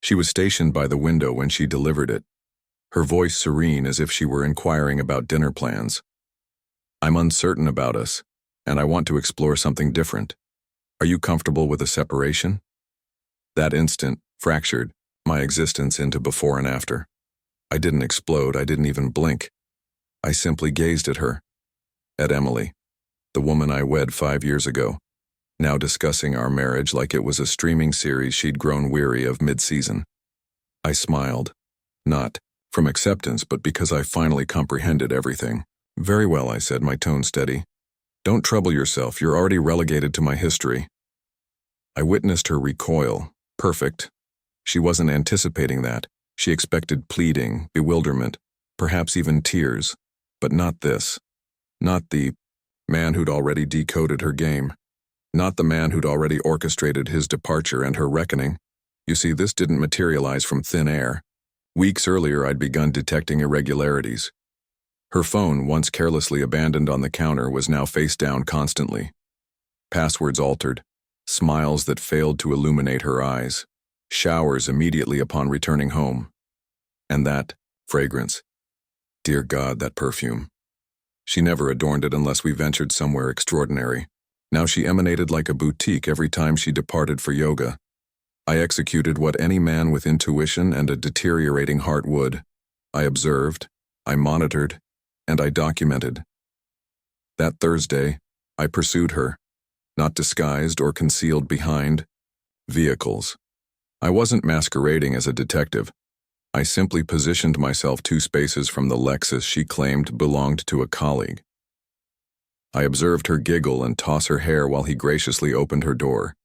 She was stationed by the window when she delivered it, her voice serene as if she were inquiring about dinner plans. "I'm uncertain about us, and I want to explore something different. Are you comfortable with a separation?" That instant fractured my existence into before and after. I didn't explode, I didn't even blink. I simply gazed at her, at Emily, the woman I wed 5 years ago, now discussing our marriage like it was a streaming series she'd grown weary of mid-season. I smiled, not from acceptance, but because I finally comprehended everything. "Very well," I said, my tone steady. "Don't trouble yourself, you're already relegated to my history." I witnessed her recoil. Perfect. She wasn't anticipating that. She expected pleading, bewilderment, perhaps even tears. But not this. Not the man who'd already decoded her game. Not the man who'd already orchestrated his departure and her reckoning. You see, this didn't materialize from thin air. Weeks earlier, I'd begun detecting irregularities. Her phone, once carelessly abandoned on the counter, was now face down constantly. Passwords altered, smiles that failed to illuminate her eyes, showers immediately upon returning home. And that fragrance. Dear God, that perfume. She never adorned it unless we ventured somewhere extraordinary. Now she emanated like a boutique every time she departed for yoga. I executed what any man with intuition and a deteriorating heart would. I observed, I monitored, and I documented. That Thursday, I pursued her, not disguised or concealed behind vehicles. I wasn't masquerading as a detective. I simply positioned myself 2 spaces from the Lexus she claimed belonged to a colleague. I observed her giggle and toss her hair while he graciously opened her door.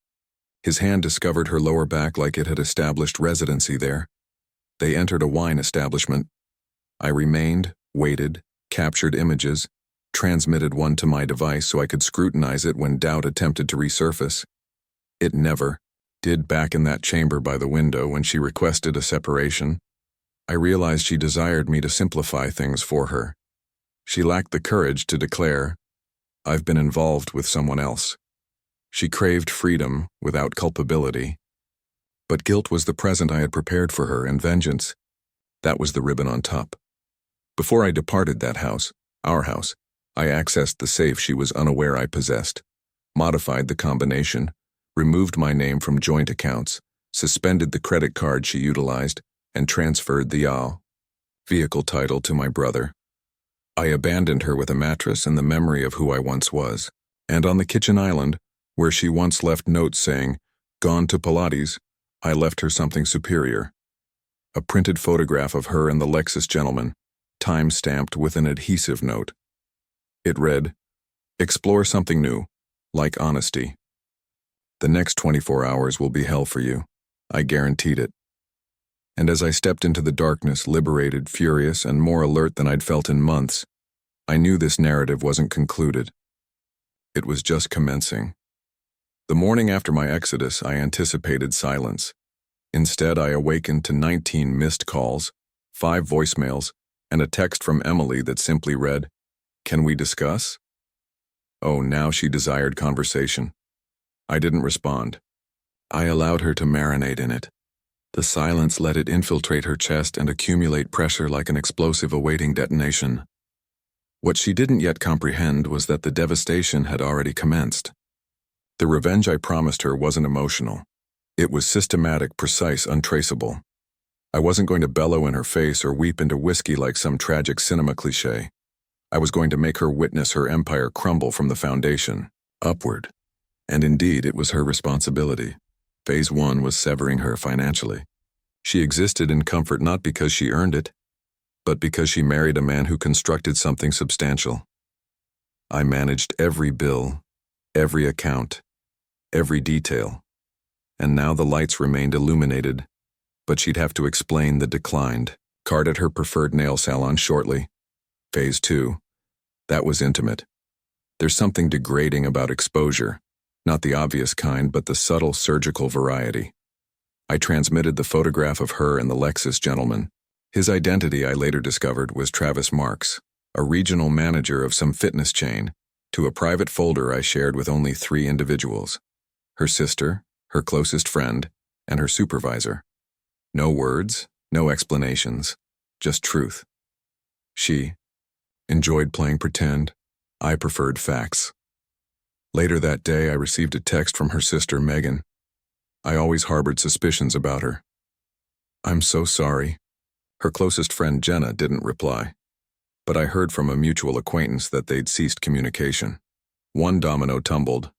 His hand discovered her lower back like it had established residency there. They entered a wine establishment. I remained, waited, captured images, transmitted one to my device so I could scrutinize it when doubt attempted to resurface. It never did back in that chamber by the window when she requested a separation. I realized she desired me to simplify things for her. She lacked the courage to declare, "I've been involved with someone else." She craved freedom without culpability. But guilt was the present I had prepared for her, and vengeance, that was the ribbon on top. Before I departed that house, our house, I accessed the safe she was unaware I possessed, modified the combination, removed my name from joint accounts, suspended the credit card she utilized, and transferred the vehicle title to my brother. I abandoned her with a mattress and the memory of who I once was. And on the kitchen island, where she once left notes saying, "Gone to Pilates," I left her something superior. A printed photograph of her and the Lexus gentleman, time-stamped with an adhesive note. It read, "Explore something new, like honesty. The next 24 hours will be hell for you. I guaranteed it." And as I stepped into the darkness, liberated, furious, and more alert than I'd felt in months, I knew this narrative wasn't concluded. It was just commencing. The morning after my exodus, I anticipated silence. Instead, I awakened to 19 missed calls, 5 voicemails, and a text from Emily that simply read, "Can we discuss?" Oh, now she desired conversation. I didn't respond. I allowed her to marinate in it. The silence let it infiltrate her chest and accumulate pressure like an explosive awaiting detonation. What she didn't yet comprehend was that the devastation had already commenced. The revenge I promised her wasn't emotional. It was systematic, precise, untraceable. I wasn't going to bellow in her face or weep into whiskey like some tragic cinema cliché. I was going to make her witness her empire crumble from the foundation, upward. And indeed, it was her responsibility. Phase 1 was severing her financially. She existed in comfort not because she earned it, but because she married a man who constructed something substantial. I managed every bill, every account, every detail. And now the lights remained illuminated, but she'd have to explain the declined. Card at her preferred nail salon shortly. Phase 2. That was intimate. There's something degrading about exposure. Not the obvious kind, but the subtle surgical variety. I transmitted the photograph of her and the Lexus gentleman. His identity, I later discovered, was Travis Marks, a regional manager of some fitness chain, to a private folder I shared with only 3 individuals: her sister, her closest friend, and her supervisor. No words, no explanations, just truth. She enjoyed playing pretend. I preferred facts. Later that day, I received a text from her sister, Megan. I always harbored suspicions about her. I'm so sorry. Her closest friend, Jenna, didn't reply. But I heard from a mutual acquaintance that they'd ceased communication. One domino tumbled,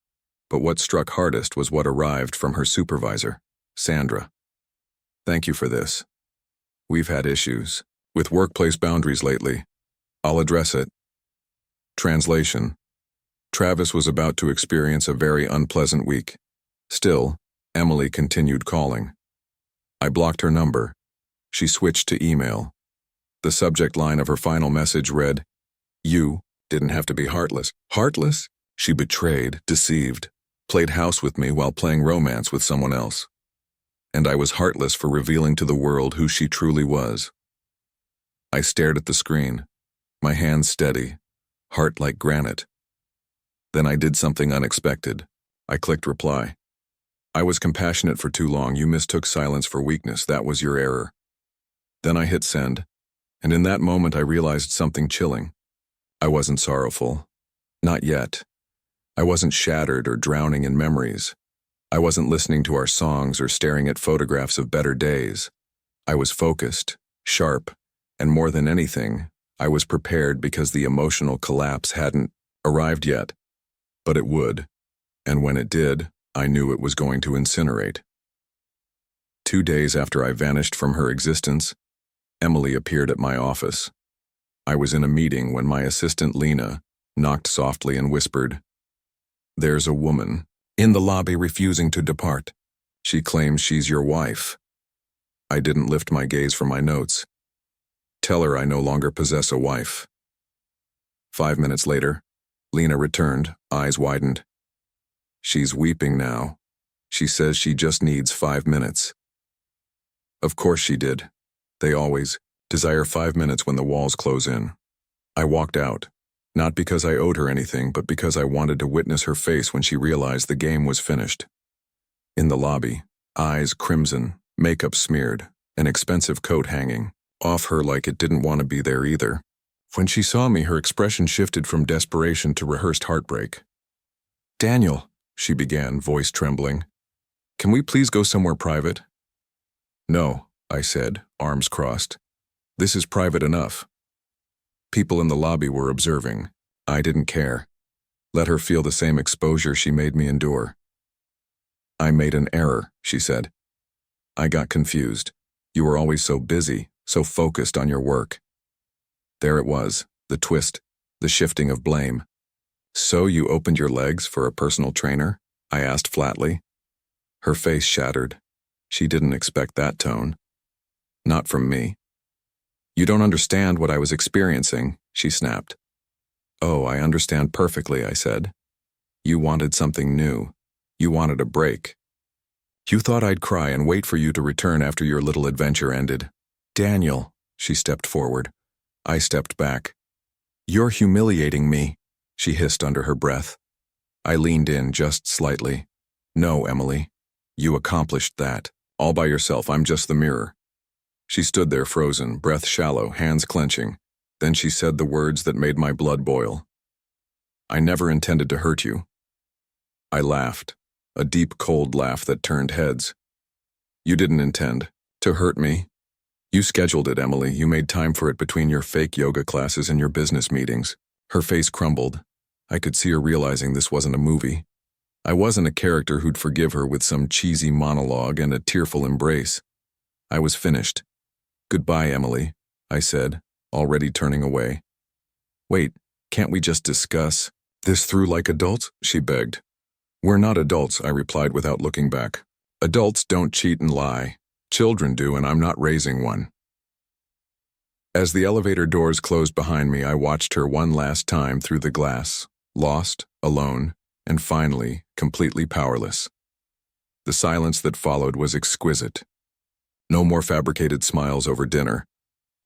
but what struck hardest was what arrived from her supervisor, Sandra. Thank you for this. We've had issues with workplace boundaries lately. I'll address it. Translation. Travis was about to experience a very unpleasant week. Still, Emily continued calling. I blocked her number. She switched to email. The subject line of her final message read, "You didn't have to be heartless." Heartless? She betrayed, deceived, played house with me while playing romance with someone else. And I was heartless for revealing to the world who she truly was. I stared at the screen, my hands steady, heart like granite. Then I did something unexpected. I clicked reply. I was compassionate for too long. You mistook silence for weakness. That was your error. Then I hit send, and in that moment I realized something chilling. I wasn't sorrowful. Not yet. I wasn't shattered or drowning in memories. I wasn't listening to our songs or staring at photographs of better days. I was focused, sharp, and more than anything, I was prepared because the emotional collapse hadn't arrived yet. But it would, and when it did, I knew it was going to incinerate. 2 days after I vanished from her existence, Emily appeared at my office. I was in a meeting when my assistant Lena knocked softly and whispered, "There's a woman in the lobby refusing to depart. She claims she's your wife." I didn't lift my gaze from my notes. Tell her I no longer possess a wife. 5 minutes later, Lena returned, eyes widened. She's weeping now. She says she just needs 5 minutes. Of course she did. They always desire 5 minutes when the walls close in. I walked out, not because I owed her anything, but because I wanted to witness her face when she realized the game was finished. In the lobby, eyes crimson, makeup smeared, an expensive coat hanging off her like it didn't want to be there either. When she saw me, her expression shifted from desperation to rehearsed heartbreak. "Daniel," she began, voice trembling. "Can we please go somewhere private?" "No," I said, arms crossed. "This is private enough." People in the lobby were observing. I didn't care. Let her feel the same exposure she made me endure. "I made an error," she said. "I got confused. You were always so busy, so focused on your work." There it was, the twist, the shifting of blame. "So you opened your legs for a personal trainer?" I asked flatly. Her face shattered. She didn't expect that tone. Not from me. "You don't understand what I was experiencing," she snapped. "Oh, I understand perfectly," I said. "You wanted something new. You wanted a break. You thought I'd cry and wait for you to return after your little adventure ended." "Daniel," she stepped forward. I stepped back. "You're humiliating me," she hissed under her breath. I leaned in just slightly. "No, Emily. You accomplished that. All by yourself. I'm just the mirror." She stood there frozen, breath shallow, hands clenching. Then she said the words that made my blood boil. "I never intended to hurt you." I laughed, a deep, cold laugh that turned heads. "You didn't intend to hurt me. You scheduled it, Emily. You made time for it between your fake yoga classes and your business meetings." Her face crumbled. I could see her realizing this wasn't a movie. I wasn't a character who'd forgive her with some cheesy monologue and a tearful embrace. I was finished. "Goodbye, Emily," I said, already turning away. "Wait, can't we just discuss this through like adults?" she begged. "We're not adults," I replied without looking back. "Adults don't cheat and lie. Children do, and I'm not raising one." As the elevator doors closed behind me, I watched her one last time through the glass, lost, alone, and finally, completely powerless. The silence that followed was exquisite. No more fabricated smiles over dinner.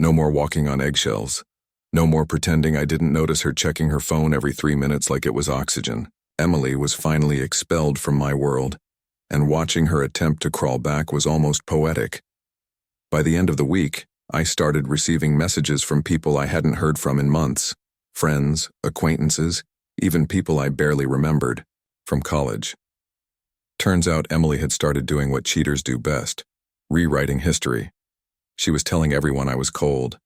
No more walking on eggshells. No more pretending I didn't notice her checking her phone every 3 minutes like it was oxygen. Emily was finally expelled from my world, and watching her attempt to crawl back was almost poetic. By the end of the week, I started receiving messages from people I hadn't heard from in months, friends, acquaintances, even people I barely remembered, from college. Turns out Emily had started doing what cheaters do best, rewriting history. She was telling everyone I was cold,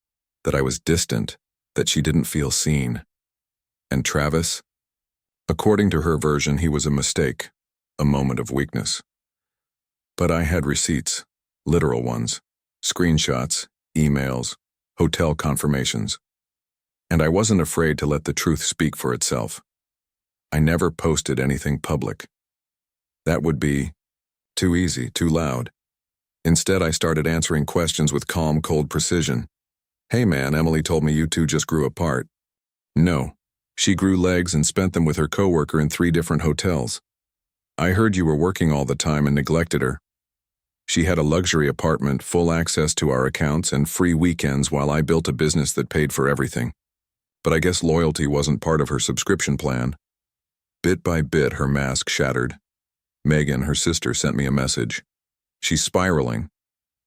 that I was distant, that she didn't feel seen. And Travis? According to her version, he was a mistake, a moment of weakness. But I had receipts, literal ones, screenshots, emails, hotel confirmations. And I wasn't afraid to let the truth speak for itself. I never posted anything public. That would be too easy, too loud. Instead, I started answering questions with calm, cold precision. Hey man, Emily told me you two just grew apart. No, she grew legs and spent them with her coworker in 3 different hotels. I heard you were working all the time and neglected her. She had a luxury apartment, full access to our accounts, and free weekends while I built a business that paid for everything. But I guess loyalty wasn't part of her subscription plan. Bit by bit, her mask shattered. Megan, her sister, sent me a message. She's spiraling.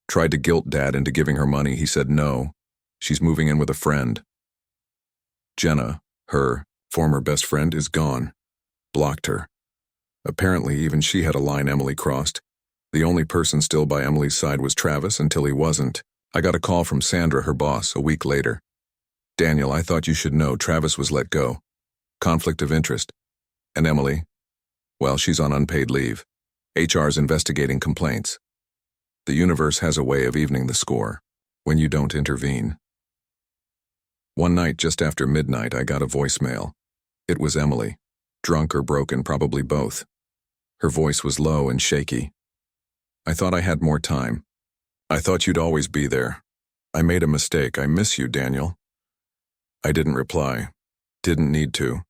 Tried to guilt Dad into giving her money. He said no. She's moving in with a friend. Jenna, her former best friend, is gone. Blocked her. Apparently, even she had a line Emily crossed. The only person still by Emily's side was Travis until he wasn't. I got a call from Sandra, her boss, a week later. Daniel, I thought you should know Travis was let go. Conflict of interest. And Emily? Well, she's on unpaid leave. HR's investigating complaints. The universe has a way of evening the score when you don't intervene. One night just after midnight, I got a voicemail. It was Emily, drunk or broken, probably both. Her voice was low and shaky. I thought I had more time. I thought you'd always be there. I made a mistake. I miss you, Daniel. I didn't reply. Didn't need to.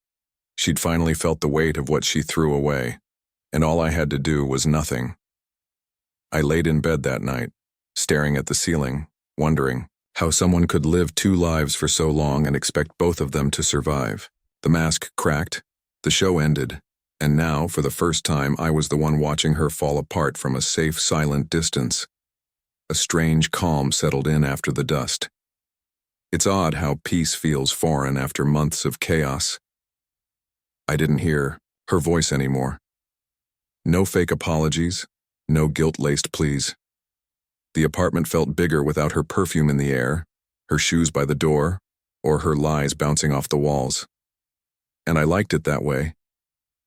She'd finally felt the weight of what she threw away, and all I had to do was nothing. I laid in bed that night, staring at the ceiling, wondering how someone could live 2 lives for so long and expect both of them to survive. The mask cracked, the show ended, and now, for the first time, I was the one watching her fall apart from a safe, silent distance. A strange calm settled in after the dust. It's odd how peace feels foreign after months of chaos. I didn't hear her voice anymore. No fake apologies, no guilt-laced pleas. The apartment felt bigger without her perfume in the air, her shoes by the door, or her lies bouncing off the walls. And I liked it that way.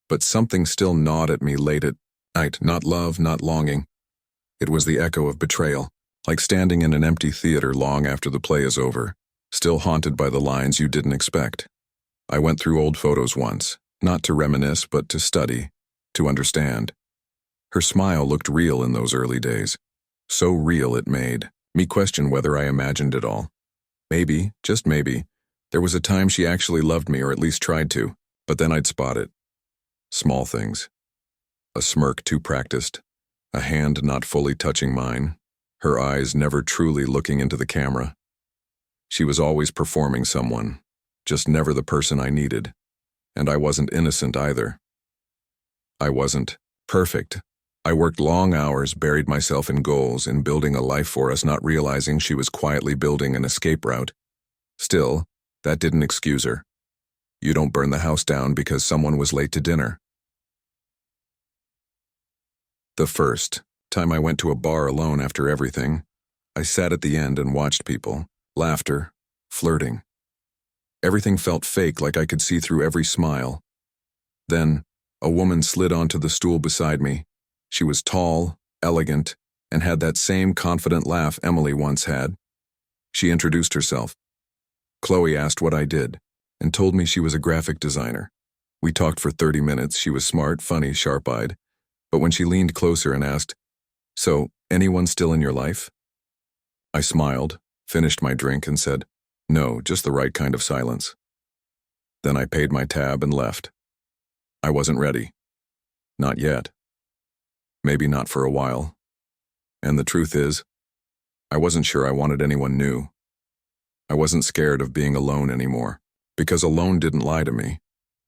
But something still gnawed at me late at night, not love, not longing. It was the echo of betrayal, like standing in an empty theater long after the play is over, still haunted by the lines you didn't expect. I went through old photos once, not to reminisce, but to study, to understand. Her smile looked real in those early days, so real it made me question whether I imagined it all. Maybe, just maybe, there was a time she actually loved me, or at least tried to, but then I'd spot it. Small things. A smirk too practiced, a hand not fully touching mine, her eyes never truly looking into the camera. She was always performing someone, just never the person I needed. And I wasn't innocent either. I wasn't perfect. I worked long hours, buried myself in goals, in building a life for us, not realizing she was quietly building an escape route. Still, that didn't excuse her. You don't burn the house down because someone was late to dinner. The first time I went to a bar alone after everything, I sat at the end and watched people, laughter, flirting. Everything felt fake, like I could see through every smile. Then, a woman slid onto the stool beside me. She was tall, elegant, and had that same confident laugh Emily once had. She introduced herself. Chloe asked what I did, and told me she was a graphic designer. We talked for 30 minutes. She was smart, funny, sharp-eyed. But when she leaned closer and asked, "So, anyone still in your life?" I smiled, finished my drink, and said, "No, just the right kind of silence." Then I paid my tab and left. I wasn't ready. Not yet. Maybe not for a while. And the truth is, I wasn't sure I wanted anyone new. I wasn't scared of being alone anymore, because alone didn't lie to me.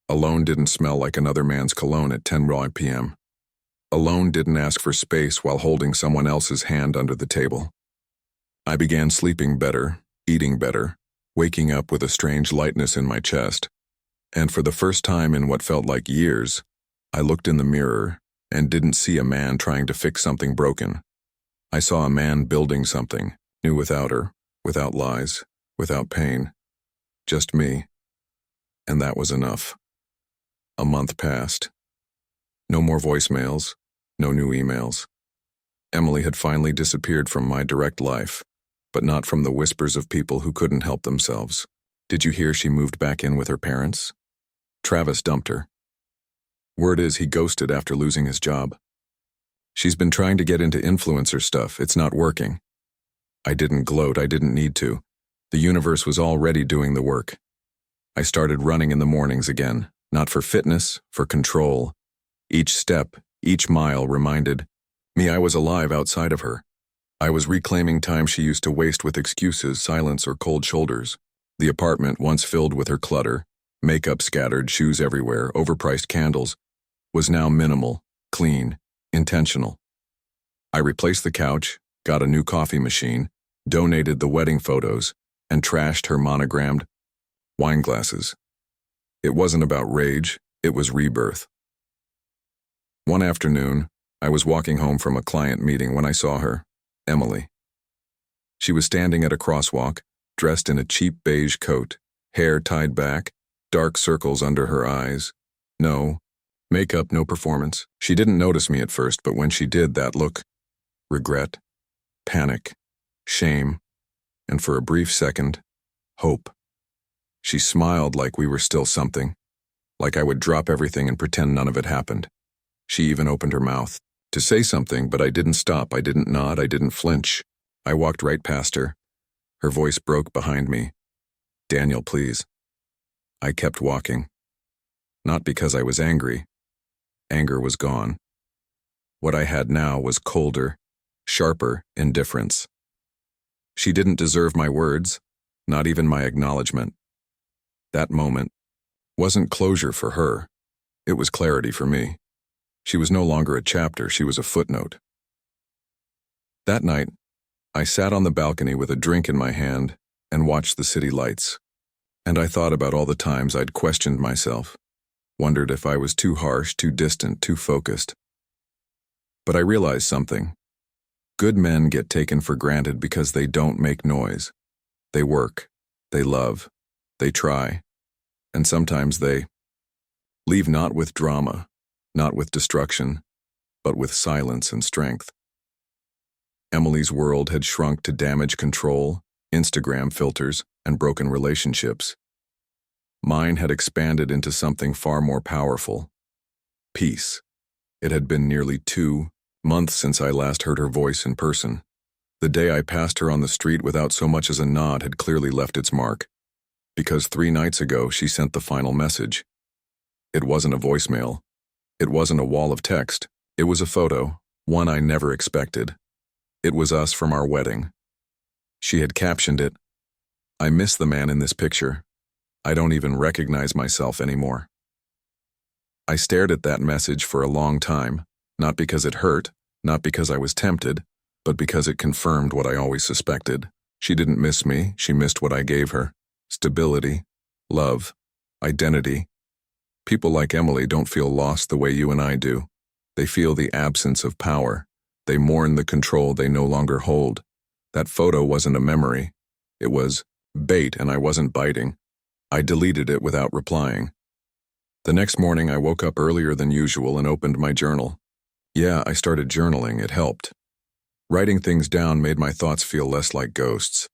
Alone didn't smell like another man's cologne at 10 p.m. Alone didn't ask for space while holding someone else's hand under the table. I began sleeping better, eating better, waking up with a strange lightness in my chest. And for the first time in what felt like years, I looked in the mirror and didn't see a man trying to fix something broken. I saw a man building something, new without her, without lies, without pain. Just me. And that was enough. A month passed. No more voicemails, no new emails. Emily had finally disappeared from my direct life, but not from the whispers of people who couldn't help themselves. Did you hear she moved back in with her parents? Travis dumped her. Word is he ghosted after losing his job. She's been trying to get into influencer stuff. It's not working. I didn't gloat. I didn't need to. The universe was already doing the work. I started running in the mornings again, not for fitness, for control. Each step, each mile reminded me I was alive outside of her. I was reclaiming time she used to waste with excuses, silence, or cold shoulders. The apartment, once filled with her clutter, makeup scattered, shoes everywhere, overpriced candles, was now minimal, clean, intentional. I replaced the couch, got a new coffee machine, donated the wedding photos, and trashed her monogrammed wine glasses. It wasn't about rage, it was rebirth. One afternoon, I was walking home from a client meeting when I saw her, Emily. She was standing at a crosswalk, dressed in a cheap beige coat, hair tied back, dark circles under her eyes. No makeup, no performance. She didn't notice me at first, but when she did, that look, regret, panic, shame, and for a brief second, hope. She smiled like we were still something, like I would drop everything and pretend none of it happened. She even opened her mouth to say something, but I didn't stop. I didn't nod. I didn't flinch. I walked right past her. Her voice broke behind me. Daniel, please. I kept walking. Not because I was angry. Anger was gone. What I had now was colder, sharper indifference. She didn't deserve my words, not even my acknowledgement. That moment wasn't closure for her. It was clarity for me. She was no longer a chapter, she was a footnote. That night, I sat on the balcony with a drink in my hand and watched the city lights. And I thought about all the times I'd questioned myself, wondered if I was too harsh, too distant, too focused. But I realized something. Good men get taken for granted because they don't make noise. They work, they love, they try, and sometimes they leave not with drama, not with destruction, but with silence and strength. Emily's world had shrunk to damage control, Instagram filters, and broken relationships. Mine had expanded into something far more powerful. Peace. It had been nearly 2 months since I last heard her voice in person. The day I passed her on the street without so much as a nod had clearly left its mark, because 3 nights ago she sent the final message. It wasn't a voicemail. It wasn't a wall of text. It was a photo, one I never expected. It was us from our wedding. She had captioned it, "I miss the man in this picture. I don't even recognize myself anymore." I stared at that message for a long time, not because it hurt, not because I was tempted, but because it confirmed what I always suspected. She didn't miss me, she missed what I gave her. Stability, love, identity. People like Emily don't feel lost the way you and I do. They feel the absence of power. They mourn the control they no longer hold. That photo wasn't a memory. It was bait, and I wasn't biting. I deleted it without replying. The next morning I woke up earlier than usual and opened my journal. Yeah, I started journaling. It helped. Writing things down made my thoughts feel less like ghosts.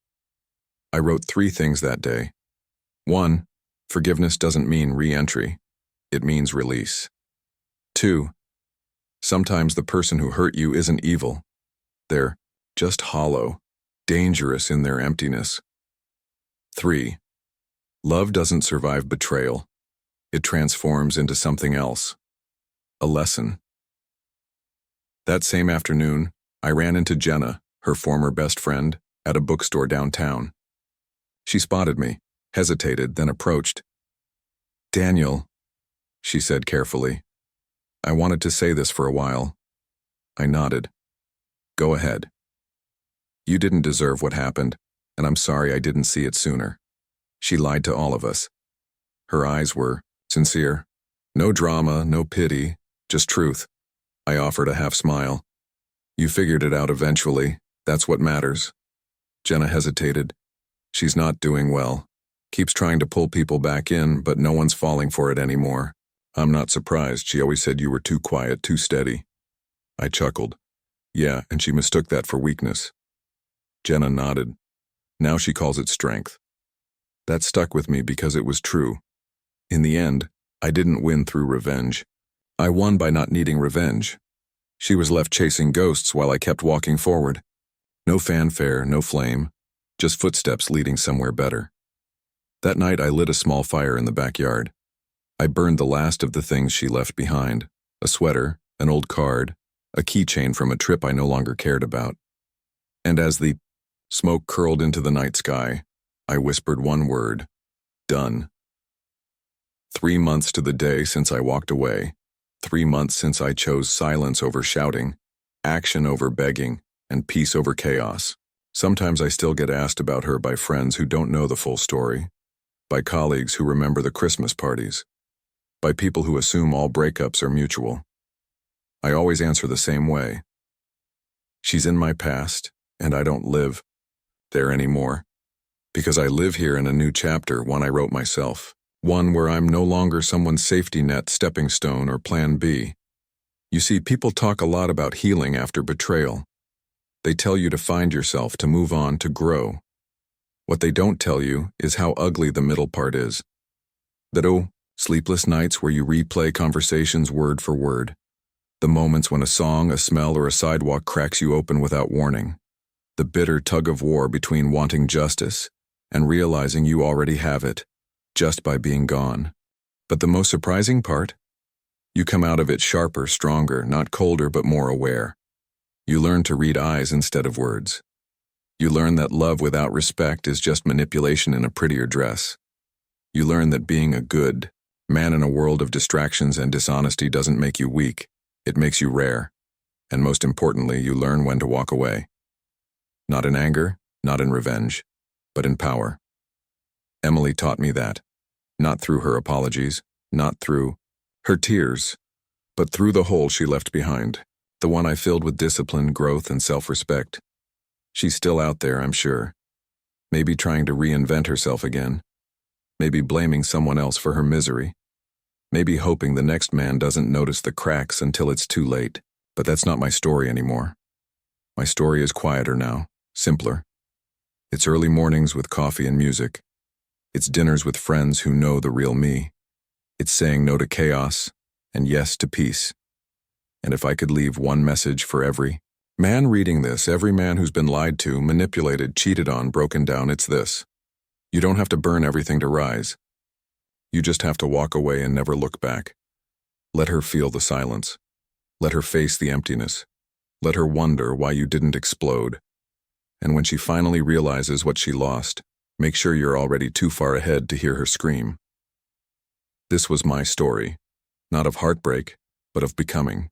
I wrote 3 things that day. 1, forgiveness doesn't mean re-entry. It means release. 2, sometimes the person who hurt you isn't evil. They're just hollow, dangerous in their emptiness. 3, love doesn't survive betrayal. It transforms into something else. A lesson. That same afternoon, I ran into Jenna, her former best friend, at a bookstore downtown. She spotted me, hesitated, then approached. "Daniel," she said carefully. "I wanted to say this for a while." I nodded. "Go ahead." You didn't deserve what happened, and I'm sorry I didn't see it sooner. She lied to all of us. Her eyes were sincere. No drama, no pity, just truth. I offered a half smile. You figured it out eventually. That's what matters. Jenna hesitated. She's not doing well. Keeps trying to pull people back in, but no one's falling for it anymore. I'm not surprised. She always said you were too quiet, too steady. I chuckled. Yeah, and she mistook that for weakness. Jenna nodded. Now she calls it strength. That stuck with me because it was true. In the end, I didn't win through revenge. I won by not needing revenge. She was left chasing ghosts while I kept walking forward. No fanfare, no flame, just footsteps leading somewhere better. That night I lit a small fire in the backyard. I burned the last of the things she left behind, a sweater, an old card, a keychain from a trip I no longer cared about. And as the smoke curled into the night sky, I whispered one word, done. 3 months to the day since I walked away, 3 months since I chose silence over shouting, action over begging, and peace over chaos. Sometimes I still get asked about her by friends who don't know the full story, by colleagues who remember the Christmas parties, by people who assume all breakups are mutual. I always answer the same way. She's in my past, and I don't live there anymore, because I live here in a new chapter, one I wrote myself, one where I'm no longer someone's safety net, stepping stone, or plan B. You see, people talk a lot about healing after betrayal. They tell you to find yourself, to move on, to grow. What they don't tell you is how ugly the middle part is. That sleepless nights where you replay conversations word for word. The moments when a song, a smell, or a sidewalk cracks you open without warning. The bitter tug-of-war between wanting justice and realizing you already have it, just by being gone. But the most surprising part? You come out of it sharper, stronger, not colder but more aware. You learn to read eyes instead of words. You learn that love without respect is just manipulation in a prettier dress. You learn that being a good man in a world of distractions and dishonesty doesn't make you weak, it makes you rare. And most importantly, you learn when to walk away. Not in anger, not in revenge, but in power. Emily taught me that, not through her apologies, not through her tears, but through the hole she left behind, the one I filled with discipline, growth, and self-respect. She's still out there, I'm sure, maybe trying to reinvent herself again, maybe blaming someone else for her misery, maybe hoping the next man doesn't notice the cracks until it's too late. But that's not my story anymore. My story is quieter now, simpler. It's early mornings with coffee and music. It's dinners with friends who know the real me. It's saying no to chaos and yes to peace. And if I could leave one message for every man reading this, every man who's been lied to, manipulated, cheated on, broken down, it's this. You don't have to burn everything to rise. You just have to walk away and never look back. Let her feel the silence. Let her face the emptiness. Let her wonder why you didn't explode. And when she finally realizes what she lost, make sure you're already too far ahead to hear her scream. This was my story, not of heartbreak, but of becoming.